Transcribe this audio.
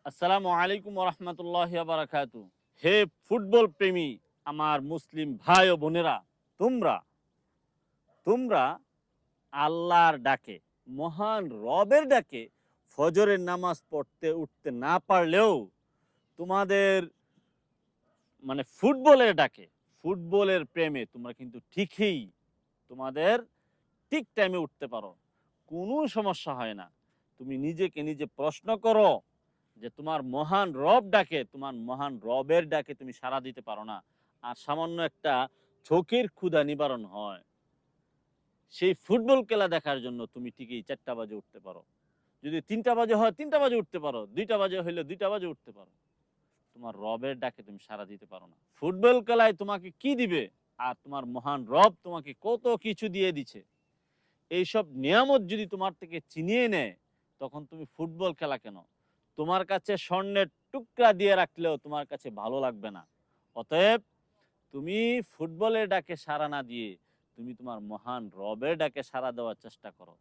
আসসালামু আলাইকুম রহমতুল্লাহ বারাকাতু। হে ফুটবল প্রেমী আমার মুসলিম ভাই ও বোনেরা, তোমরা তোমরা আল্লাহর ডাকে, মহান রবের ডাকে ফজরের নামাজ পড়তে উঠতে না পারলেও তোমাদের ফুটবলের ডাকে, ফুটবলের প্রেমে তোমরা কিন্তু ঠিকই তোমাদের ঠিক টাইমে উঠতে পারো, কোনো সমস্যা হয় না। তুমি নিজেকে নিজে প্রশ্ন করো যে তোমার মহান রব ডাকে, তোমার মহান রবের ডাকে তুমি সাড়া দিতে পারো না, আর সামান্য একটা চোখের ক্ষুধা নিবারণ হয়, সেই ফুটবল খেলা দেখার জন্য তুমি ঠিকই 4টা বাজে উঠতে পারো। যদি 3টা বাজে হয় 3টা বাজে উঠতে পারো, 2টা বাজে হইলে 2টা বাজে উঠতে পারো। তোমার রবের ডাকে তুমি সাড়া দিতে পারো না। ফুটবল খেলায় তোমাকে কি দিবে, আর তোমার মহান রব তোমাকে কত কিছু দিয়ে দিছে, এইসব নিয়ামত যদি তোমার থেকে ছিনিয়ে নেয়, তখন তুমি ফুটবল খেলা কেন? তোমার কাছে স্বর্ণের টুকরা দিয়ে রাখলেও তোমার কাছে ভালো লাগবে না। অতএব তুমি ফুটবলের ডাকে সাড়া না দিয়ে তুমি তোমার মহান রবের ডাকে সাড়া দেওয়ার চেষ্টা করো।